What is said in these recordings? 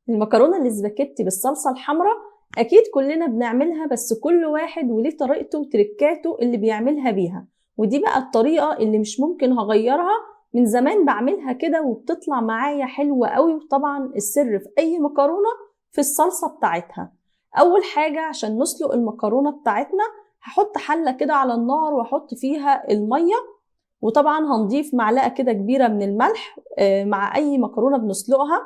المكرونه الاسباجيتي بالصلصه الحمراء اكيد كلنا بنعملها، بس كل واحد وليه طريقته وتركاته اللي بيعملها بيها، ودي بقى الطريقه اللي مش ممكن هغيرها. من زمان بعملها كده وبتطلع معايا حلوه قوي. وطبعا السر في اي مكرونه في الصلصه بتاعتها. اول حاجه عشان نسلق المكرونه بتاعتنا هحط حله كده على النار واحط فيها الميه، وطبعا هنضيف معلقه كده كبيره من الملح مع اي مكرونه بنسلقها،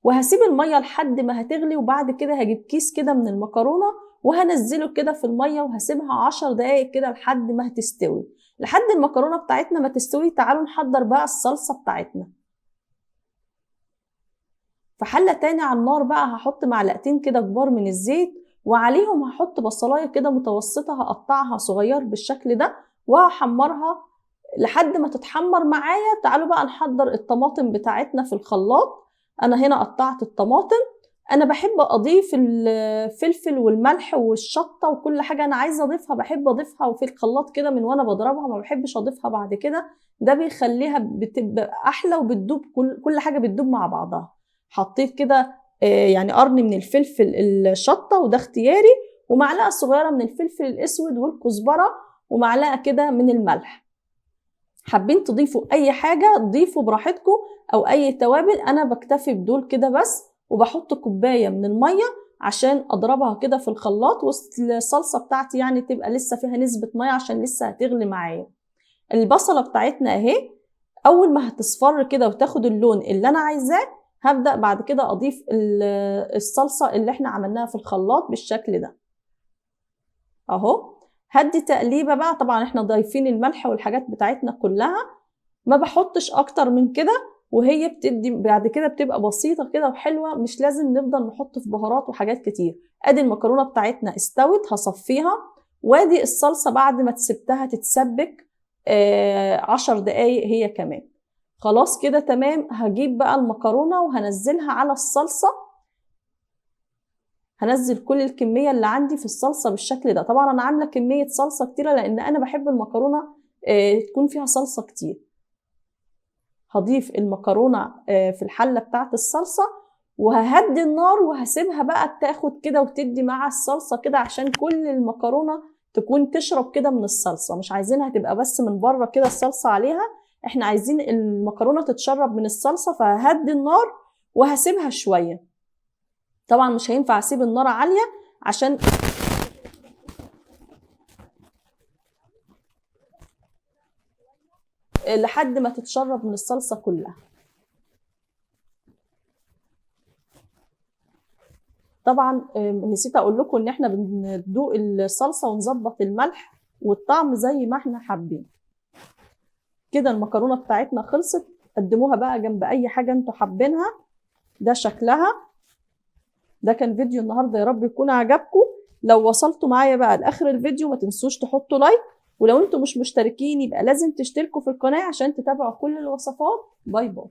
وهسيب الميه لحد ما هتغلي. وبعد كده هجيب كيس كده من المكرونه وهنزله كده في الميه وهسيبها 10 دقايق كده لحد ما هتستوي. لحد المكرونه بتاعتنا ما تستوي تعالوا نحضر بقى الصلصه بتاعتنا. في حله تاني على النار بقى هحط معلقتين كده كبار من الزيت، وعليهم هحط بصلايه كده متوسطه هقطعها صغير بالشكل ده وهحمرها لحد ما تتحمر معايا. تعالوا بقى نحضر الطماطم بتاعتنا في الخلاط. انا هنا قطعت الطماطم. انا بحب اضيف الفلفل والملح والشطه وكل حاجه انا عايزه اضيفها بحب اضيفها وفي الخلاط كده من وانا بضربها، ما بحبش اضيفها بعد كده. ده بيخليها بتبقى احلى وبتدوب، كل حاجه بتدوب مع بعضها. حطيت كده يعني قرن من الفلفل الشطه وده اختياري، ومعلقه صغيره من الفلفل الاسود والكزبره، ومعلقه كده من الملح. حابين تضيفوا اي حاجه ضيفوا براحتكم او اي توابل، انا بكتفي بدول كده بس. وبحط كوبايه من الميه عشان اضربها كده في الخلاط، والصلصه بتاعتي يعني تبقى لسه فيها نسبه ميه عشان لسه هتغلي معايا. البصله بتاعتنا اهي، اول ما هتصفر كده وتاخد اللون اللي انا عايزاه هبدا بعد كده اضيف الصلصه اللي احنا عملناها في الخلاط بالشكل ده اهو. هدي تقليبه بقى، طبعا احنا ضايفين الملح والحاجات بتاعتنا كلها، ما بحطش اكتر من كده. وهي بتدي بعد كده بتبقى بسيطه كده وحلوه، مش لازم نفضل نحط في بهارات وحاجات كتير. ادي المكرونه بتاعتنا استوت هصفيها، وادي الصلصه بعد ما سبتها تتسبك 10 دقايق هي كمان. خلاص كده تمام. هجيب بقى المكرونه وهنزلها على الصلصه. هنزل كل الكميه اللي عندي في الصلصه بالشكل ده. طبعا انا عامله كميه صلصه كتيره لان انا بحب المكرونه تكون فيها صلصه كتير. هضيف المكرونه في الحله بتاعت الصلصه وههدي النار وهسيبها بقى تاخد كده وتدي مع الصلصه كده عشان كل المكرونه تكون تشرب كده من الصلصه. مش عايزينها تبقى بس من بره كده الصلصه عليها، احنا عايزين المكرونه تتشرب من الصلصه. فههدي النار وهسيبها شويه. طبعا مش هينفع اسيب النار عاليه عشان لحد ما تتشرب من الصلصه كلها. طبعا نسيت اقول لكم ان احنا بندوق الصلصه ونظبط الملح والطعم زي ما احنا حابين. كده المكرونه بتاعتنا خلصت. قدموها بقى جنب اي حاجه انتوا حابينها. ده شكلها. ده كان فيديو النهارده، يا رب يكون عجبكم. لو وصلتوا معايا بقى لاخر الفيديو ما تنسوش تحطوا لايك، ولو انتوا مش مشتركين يبقى لازم تشتركوا في القناه عشان تتابعوا كل الوصفات. باي باي.